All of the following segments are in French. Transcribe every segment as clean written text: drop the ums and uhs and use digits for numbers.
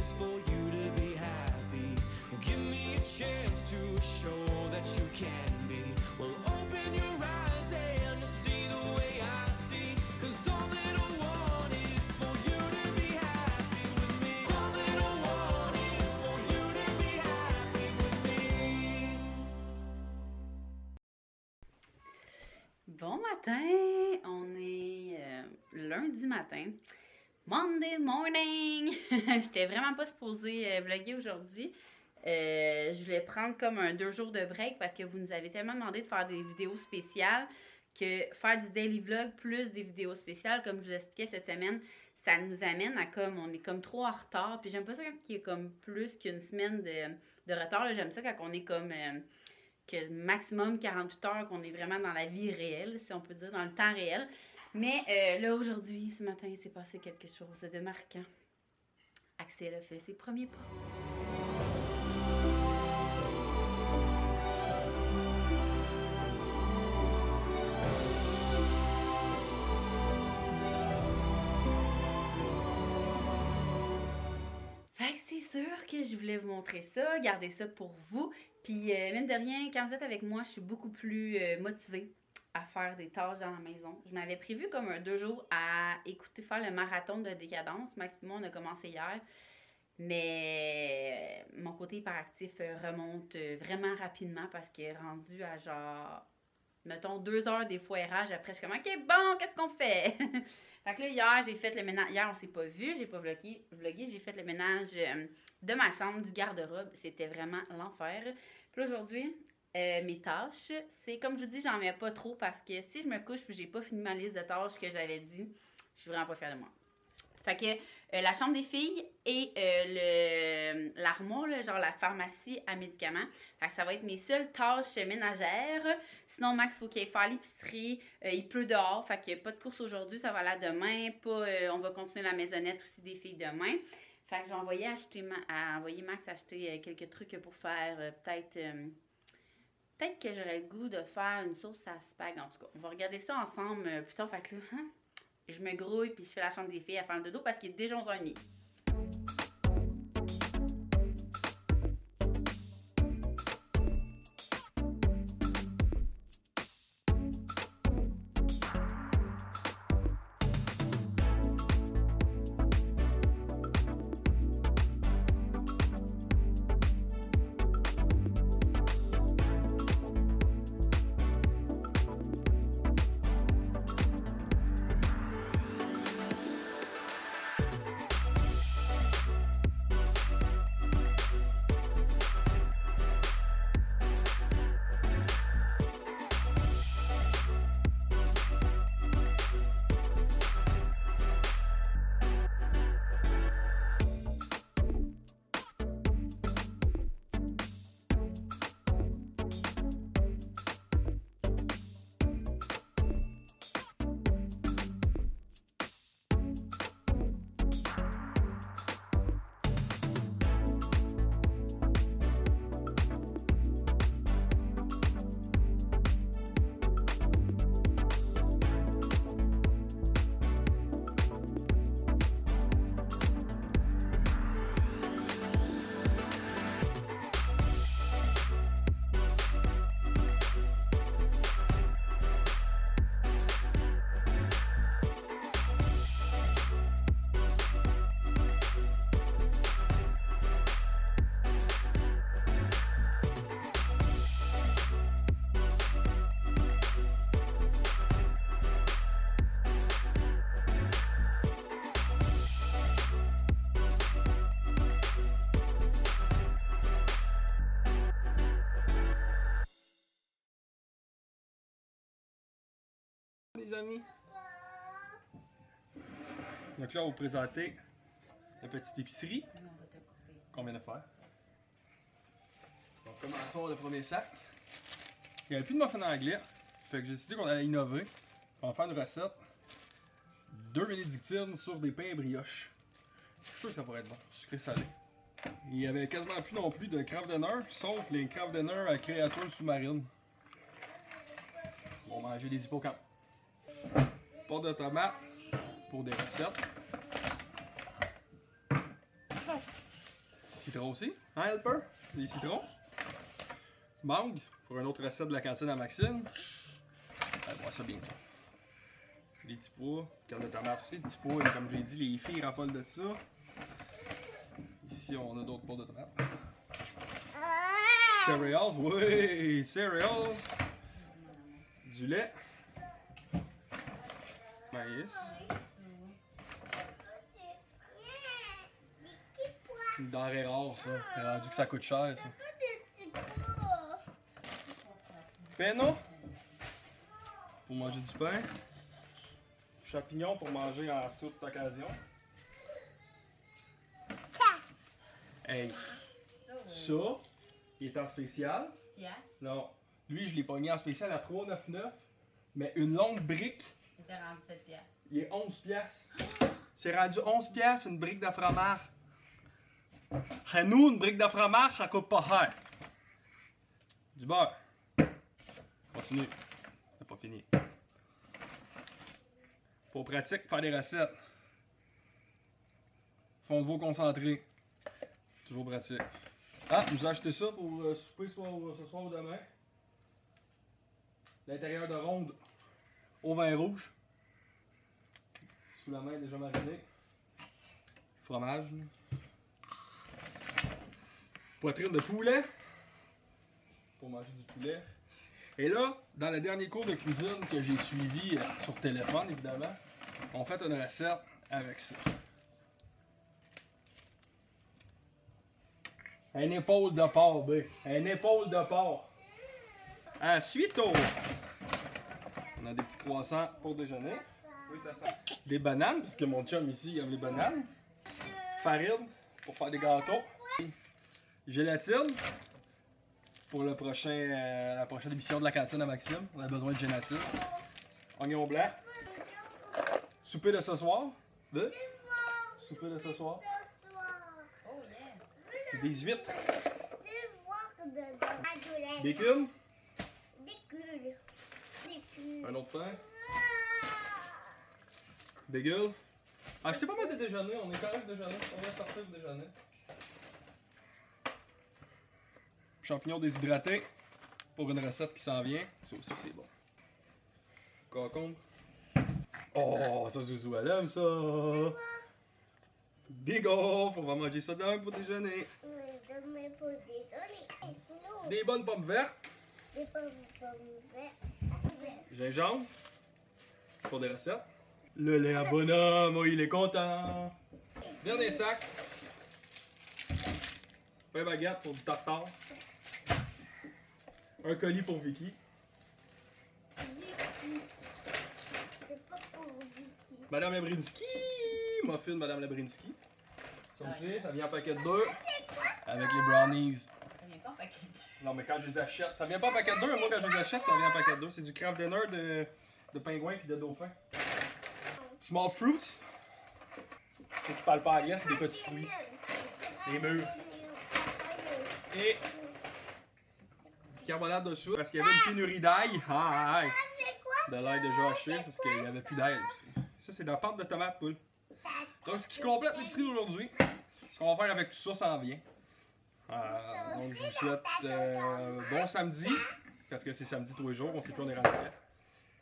is for you to be happy. Give me a chance to show that you can be. Well, open your eyes and see the way I see. 'Cause all that I want is for you to be happy with me. All that I want is for you to be happy with me. Bon matin, on est lundi matin, Monday morning. J'étais vraiment pas supposée vlogger aujourd'hui. Je voulais prendre comme un 2 jours de break parce que vous nous avez tellement demandé de faire des vidéos spéciales que faire du daily vlog plus des vidéos spéciales, comme je vous expliquais cette semaine, ça nous amène à comme, on est comme trop en retard. Puis j'aime pas ça quand il y a comme plus qu'une semaine de retard. J'aime ça quand on est comme... que maximum 48 heures, qu'on est vraiment dans la vie réelle, si on peut dire, dans le temps réel. Mais là, aujourd'hui, ce matin, il s'est passé quelque chose de marquant. Axel a fait ses premiers pas. Fait que c'est sûr que je voulais vous montrer ça, garder ça pour vous. Puis, mine de rien, quand vous êtes avec moi, je suis beaucoup plus motivée à faire des tâches dans la maison. Je m'avais prévu comme un 2 jours à écouter faire le marathon de Décadence. Max et moi, on a commencé hier. Mais mon côté hyperactif remonte vraiment rapidement parce qu'il est rendu à genre, mettons, 2 heures des foirages. Après, je suis comme, OK, bon, qu'est-ce qu'on fait? Fait que là, hier, j'ai fait le ménage. Hier, on s'est pas vu, j'ai pas vlogué. J'ai fait le ménage de ma chambre, du garde-robe. C'était vraiment l'enfer. Puis aujourd'hui, mes tâches, c'est comme je vous dis, j'en mets pas trop parce que si je me couche puis j'ai pas fini ma liste de tâches que j'avais dit, je suis vraiment pas fière de moi. Fait que la chambre des filles et l'armoire, genre la pharmacie à médicaments. Fait que ça va être mes seules tâches ménagères. Sinon, Max, il faut qu'il aille faire l'épicerie. Il pleut dehors, fait qu'il n'y a pas de course aujourd'hui, ça va aller demain. On va continuer la maisonnette aussi des filles demain. Fait que j'ai envoyé Max acheter quelques trucs pour faire peut-être que j'aurais le goût de faire une sauce à spag. En tout cas, on va regarder ça ensemble plus tard. Fait que là, je me grouille puis je fais la chambre des filles à faire le dodo parce qu'il est déjà 11h30. Les amis. Donc là, on va vous présenter la petite épicerie qu'on vient de faire. Donc commençons le premier sac. Il n'y avait plus de muffins anglais, fait que j'ai décidé qu'on allait innover. On va faire une recette. 2 bénédictines sur des pains et brioches. Je suis sûr que ça pourrait être bon, sucré salé. Il y avait quasiment plus non plus de craft dinner, sauf les craft dinner à créatures sous-marines. On va manger des hippocampes. Pâte de tomate pour des recettes. citrons aussi. Hein, Helper? Des citrons. Mangue, pour une autre recette de la cantine à Maxime. Allez voir ça bien. Des petits pois, canne de tomate aussi, des petits pois, et comme j'ai dit, les filles raffolent de ça. Ici, on a d'autres pots de tomates. Cereals, oui, cereals. Du lait. Maïs. Une denrée rare, ça. C'est rendu que ça coûte cher, ça. Péno pour manger du pain. Champignons pour manger en toute occasion. Hey, ça, il est en spécial. Non, lui je l'ai pogné en spécial à 3,99. Mais une longue brique, C'était rendu 7 piastres. il est 11 piastres. C'est rendu 11 piastres une brique de fromage. Chez nous, une brique de fromage, ça coûte pas cher. Du beurre. Continue. C'est pas fini. Pour pratique, faire des recettes. Fond de veau concentré. Toujours pratique. Ah, je vous ai acheté ça pour souper soit ce soir ou demain. L'intérieur de ronde au vin rouge. Sous la main déjà mariné. Fromage. Poitrine de poulet. Pour manger du poulet. Et là, dans le dernier cours de cuisine que j'ai suivi sur téléphone, évidemment, on fait une recette avec ça. Une épaule de porc, B. Une épaule de porc. Ensuite, on a des petits croissants pour déjeuner. Oui, ça sent. Des bananes, puisque mon chum ici aime les bananes. Farine pour faire des gâteaux. Gélatine pour le prochain, la prochaine émission de la cantine à Maxime. On a besoin de gélatine. Oignon blanc. Souper de ce soir. De? Souper de ce soir. Oh yeah! C'est des huîtres. Bacon. Bacon. Des Un autre pain. Bagel. Achetez pas mal de déjeuner, on est correct de déjeuner. On va sortir de déjeuner. Champignons déshydratés pour une recette qui s'en vient. Ça aussi c'est bon. Concombre. Oh, ça Zouzou, elle aime ça. Des gaufres, on va manger ça demain pour déjeuner. Des bonnes pommes vertes. Des pommes vertes. Gingembre pour des recettes. Le lait à bonhomme, oh, il est content. Dernier sac. Pain baguette pour du tartare. Un colis pour Vicky. Vicky. C'est pas pour Vicky. Madame Labrinsky. Muffin Madame Labrinsky. Ça aussi, ça vient en paquet de 2. Avec les brownies. Ça vient pas en paquet. Non, mais quand je les achète, ça vient pas en paquet de 2. Moi, quand je les achète, ça vient en paquet de 2. C'est du craft dinner de pingouin et de dauphin. Small fruits. Ceux qui parlent pas anglais, c'est des petits fruits. Des mûres. Et carbonate de soude parce qu'il y avait une pénurie d'ail. Ah, aïe. De l'ail déjà haché parce qu'il n'y avait plus d'ail aussi. Ça, c'est de la pâte de tomate poule. Donc, ce qui complète l'épicerie d'aujourd'hui. Ce qu'on va faire avec tout ça, ça en vient. Donc, je vous souhaite bon samedi. Parce que c'est samedi tous les jours, on sait plus on est rentré.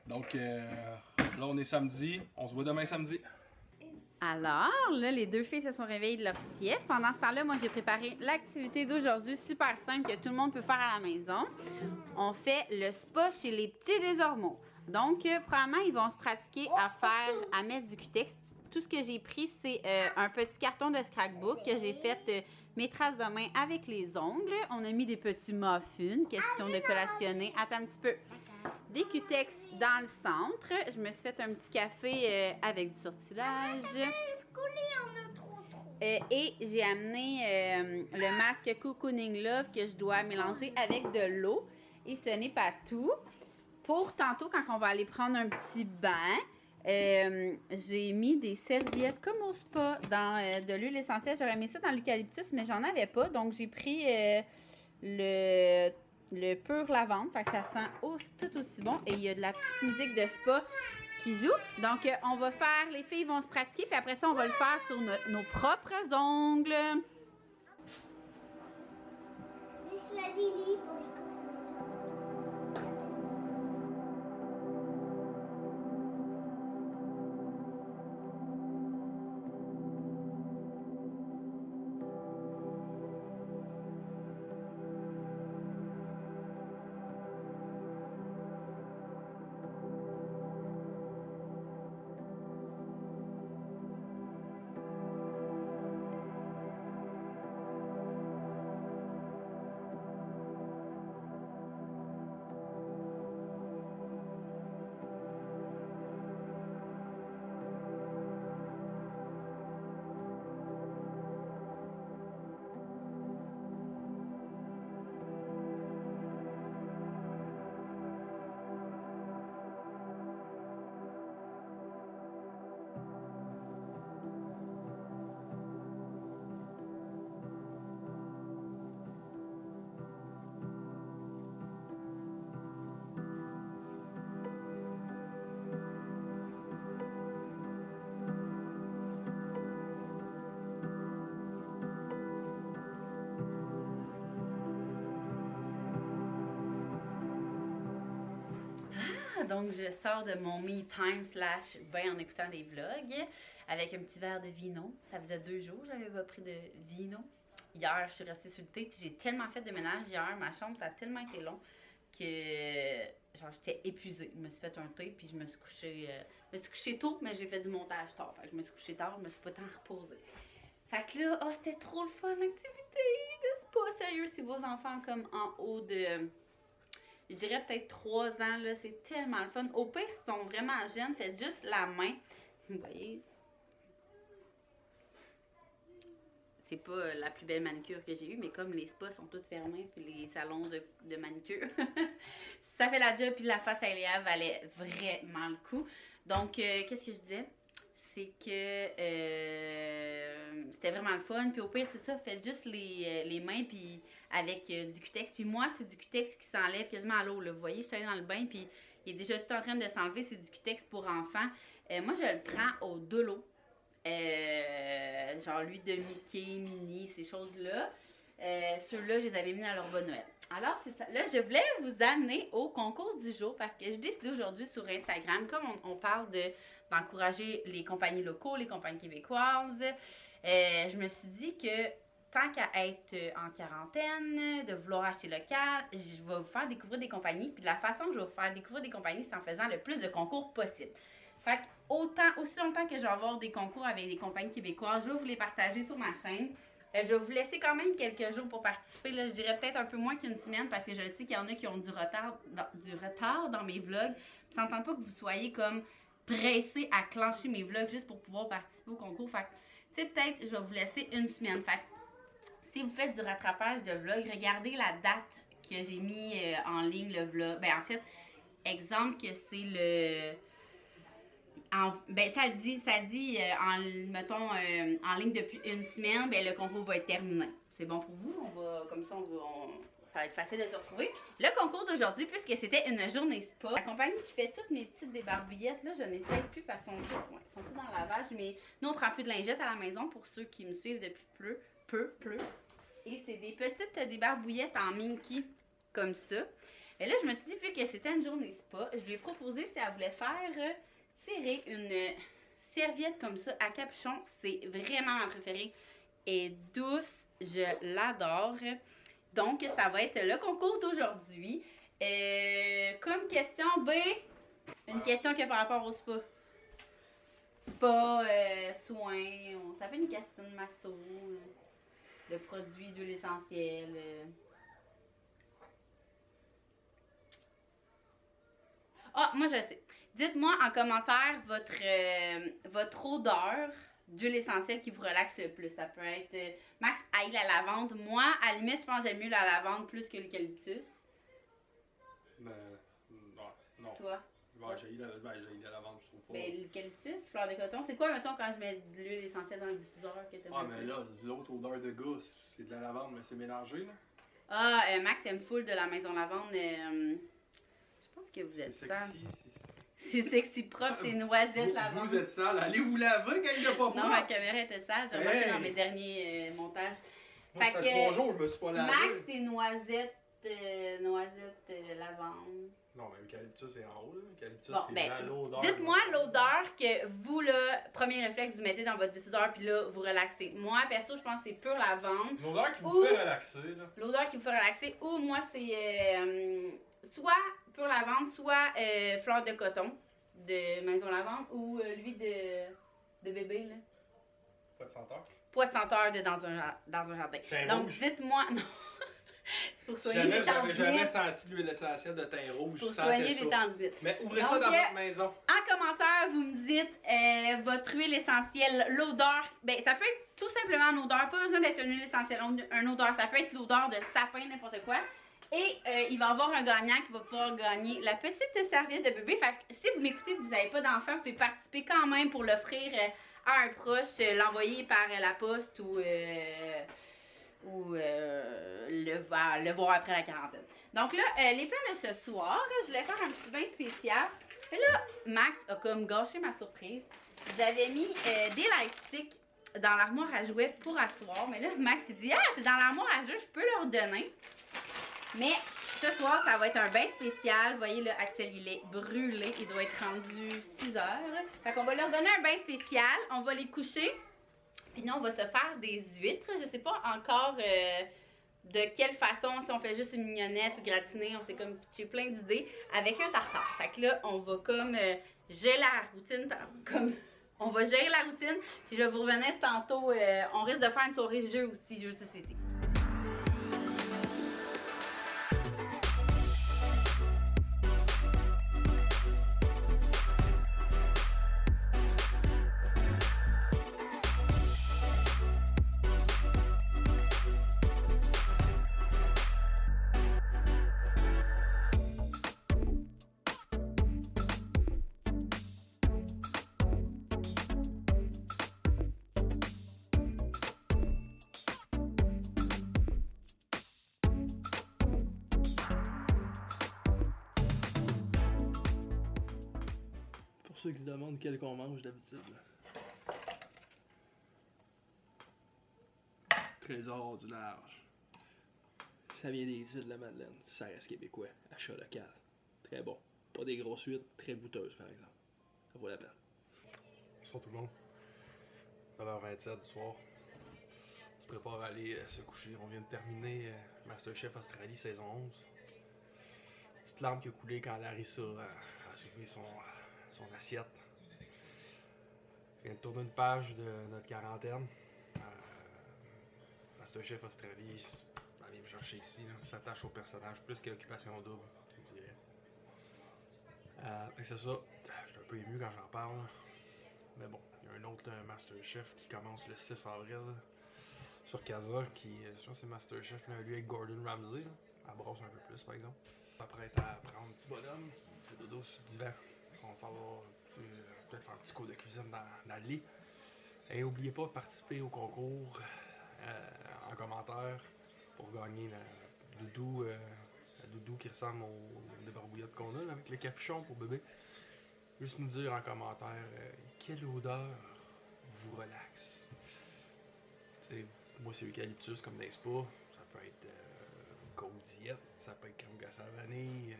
Donc, là, on est samedi. On se voit demain samedi. Alors, là, les deux filles se sont réveillées de leur sieste. Pendant ce temps-là, moi, j'ai préparé l'activité d'aujourd'hui super simple que tout le monde peut faire à la maison. On fait le spa chez les petits des Ormeaux. Donc, premièrement, ils vont se pratiquer à mettre du cutex. Tout ce que j'ai pris, c'est un petit carton de scrapbook que j'ai fait mes traces de main avec les ongles. On a mis des petits muffins, question de collationner. Attends un petit peu. Des cutex dans le centre. Je me suis fait un petit café avec du sortilage. Et j'ai amené le masque Cocooning Love que je dois mélanger avec de l'eau. Et ce n'est pas tout. Pour tantôt, quand on va aller prendre un petit bain, j'ai mis des serviettes comme au spa dans de l'huile essentielle. J'aurais mis ça dans l'eucalyptus, mais j'en avais pas. Donc, j'ai pris le pur lavande. Fait que ça sent tout aussi bon. Et il y a de la petite musique de spa qui joue. Donc, on va faire, les filles vont se pratiquer. Puis après ça, on va le faire sur nos propres ongles. choisis lui pour les consommations. Donc, je sors de mon me time slash bain en écoutant des vlogs avec un petit verre de vino. Ça faisait 2 jours que j'avais pas pris de vino. Hier, je suis restée sur le thé puis j'ai tellement fait de ménage hier. Ma chambre, ça a tellement été long que genre j'étais épuisée. Je me suis fait un thé puis je me suis couchée tôt, mais j'ai fait du montage tard. Fait que je me suis couchée tard, je me suis pas tant reposée. Fait que là, oh, c'était trop le fun, l'activité de spa. Sérieux, si vos enfants comme en haut de... Je dirais peut-être 3 ans, là, c'est tellement le fun. Au pire, s'ils sont vraiment jeunes, faites juste la main. Vous voyez? C'est pas la plus belle manicure que j'ai eue, mais comme les spas sont tous fermés, puis les salons de manicure, ça fait la job, puis la face à Eléa valait vraiment le coup. Donc, qu'est-ce que je disais? C'est que c'était vraiment le fun. Puis au pire, c'est ça, faites juste les mains puis avec du Cutex. Puis moi, c'est du Cutex qui s'enlève quasiment à l'eau. Vous voyez, je suis allée dans le bain puis il est déjà tout en train de s'enlever. C'est du Cutex pour enfants. Moi, je le prends au de l'eau. Genre l'huile de Mickey, Minnie, ces choses-là. Ceux-là, je les avais mis dans leur bon Noël. Alors, c'est ça. Là, je voulais vous amener au concours du jour parce que j'ai décidé aujourd'hui sur Instagram, comme on parle d'encourager les compagnies locaux, les compagnies québécoises, je me suis dit que tant qu'à être en quarantaine, de vouloir acheter local, je vais vous faire découvrir des compagnies. Puis de la façon que je vais vous faire découvrir des compagnies, c'est en faisant le plus de concours possible. Fait que aussi longtemps que je vais avoir des concours avec des compagnies québécoises, je vais vous les partager sur ma chaîne. Je vais vous laisser quand même quelques jours pour participer. Là, je dirais peut-être un peu moins qu'une semaine parce que je sais qu'il y en a qui ont du retard dans mes vlogs. Puis ça n'entend pas que vous soyez comme pressés à clencher mes vlogs juste pour pouvoir participer au concours. Fait que, tu sais, peut-être je vais vous laisser une semaine. Fait que, si vous faites du rattrapage de vlog, regardez la date que j'ai mis en ligne le vlog. Ben en fait, exemple que c'est le... ben ça dit mettons en ligne depuis une semaine, ben le concours va être terminé. C'est bon pour vous? Ça va être facile de se retrouver. Le concours d'aujourd'hui, puisque c'était une journée spa, la compagnie qui fait toutes mes petites débarbouillettes, là, je n'ai peut-être plus parce qu'elles sont toutes dans le lavage, mais nous on prend plus de lingettes à la maison pour ceux qui me suivent depuis peu. Et c'est des petites débarbouillettes en minky comme ça. Et là, je me suis dit, vu que c'était une journée spa, je lui ai proposé si elle voulait faire tirer une serviette comme ça à capuchon. C'est vraiment ma préférée. Et douce, je l'adore. Donc, ça va être le concours d'aujourd'hui. Comme question B, une question qui est par rapport au spa. Spa, soins, ça fait une question de masso, de produits, d'huile essentielle. Ah, moi je sais. Dites-moi en commentaire votre odeur d'huile essentielle qui vous relaxe le plus. Ça peut être Max haït la lavande. Moi, à la limite, je pense que j'aime mieux la lavande plus que l'eucalyptus. Non. Toi? J'ai la lavande, je trouve pas. Ben, l'eucalyptus, fleur de coton. C'est quoi, mettons, quand je mets de l'huile essentielle dans le diffuseur que t'aimes mais là, l'autre odeur de goût, c'est de la lavande, mais c'est mélangé, là. Ah, Max aime full de la maison lavande. Je pense que vous êtes sale. C'est sexy propre, c'est noisette lavande. Vous êtes sale, allez vous laver quand il n'y a pas Non, ma caméra était sale, j'ai remarqué dans mes derniers montages. Moi, Fait ça que fait 3 jours, je me suis pas lavé. Max, c'est noisette, lavande. Non, mais l'eucalyptus c'est en haut, là. L'eucalyptus, Bon, c'est ben, vraiment l'odeur. dites-moi l'odeur que vous, là, premier réflexe, vous mettez dans votre diffuseur, puis là, vous relaxez. Moi, perso, je pense que c'est pur lavande. L'odeur qui vous Ou- fait relaxer, là. L'odeur qui vous fait relaxer, ou moi, c'est soit pur lavande, soit fleur de coton de Maison Lavande, ou l'huile de bébé, là. Pas de senteur. Poids de senteur dans un jardin. Thym Donc, rouge. dites-moi, non. C'est pour Si soigner jamais des vous avez jamais tendinites. senti l'huile essentielle de thym rouge, Pour sentez soigner ça. des tendinites. Mais ouvrez Donc, ça dans votre maison. En commentaire, vous me dites votre huile essentielle, l'odeur. Ben, ça peut être tout simplement une odeur, pas besoin d'être une huile essentielle, une odeur. Ça peut être l'odeur de sapin, n'importe quoi. Et il va y avoir un gagnant qui va pouvoir gagner la petite serviette de bébé. Fait que si vous m'écoutez, vous n'avez pas d'enfant, vous pouvez participer quand même pour l'offrir à un proche, l'envoyer par la poste ou le voir après la quarantaine. Donc là, les plans de ce soir, je voulais faire un petit bain spécial. Et là, Max a comme gâché ma surprise. J'avais mis des lightsticks dans l'armoire à jouets pour asseoir. Mais là, Max il dit « Ah, c'est dans l'armoire à jouets, je peux leur donner. » Mais ce soir, ça va être un bain spécial. Vous voyez, là, Axel, il est brûlé. Il doit être rendu 6 heures. Fait qu'on va leur donner un bain spécial. On va les coucher. Puis nous, on va se faire des huîtres. Je sais pas encore de quelle façon, si on fait juste une mignonnette ou gratinée. On s'est comme pitché plein d'idées avec un tartare. Fait que là, on va comme gérer la routine. On va gérer la routine. Puis je vais vous revenir tantôt. On risque de faire une soirée jeu aussi, jeu de société. Pour ceux qui se demandent quel qu'on mange d'habitude. Trésor du large. Ça vient des îles de la Madeleine. Ça reste québécois. Achat local. Très bon. Pas des grosses huîtres, très goûteuses par exemple. Ça vaut la peine. Bonsoir tout le monde. 9h27 du soir. On se prépare à aller se coucher. On vient de terminer Masterchef Australie saison 11. Petite larme qui a coulé quand Larissa a soulevé son assiette. Je viens de tourner une page de notre quarantaine. Masterchef Australie, elle vient me chercher ici. Là. S'attache au personnage plus qu'Occupation Double, je dirais. C'est ça. Je suis un peu ému quand j'en parle. Mais bon, il y a un autre Masterchef qui commence le 6 avril sur Casa, qui, je pense que c'est Masterchef, là, lui avec Gordon Ramsay, là. Elle brosse un peu plus par exemple. Après être à prendre un petit bonhomme, c'est dodo sur le divan. On s'en va peut-être faire un petit cours de cuisine dans le lit. Et n'oubliez pas de participer au concours en commentaire pour gagner la doudou qui ressemble aux débarbouillettes qu'on a là, avec le capuchon pour bébé. Juste nous dire en commentaire quelle odeur vous relaxe. T'sais, moi c'est eucalyptus comme dans les spas. Ça peut être Gold Diet, ça peut être crème glacée à la vanille,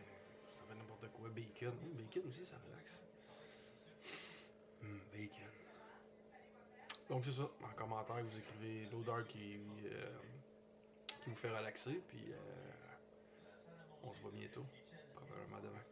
ça peut être n'importe quoi, bacon. Bacon aussi ça relaxe. Bacon. Donc c'est ça, en commentaire vous écrivez l'odeur qui vous fait relaxer, puis on se voit bientôt, probablement demain.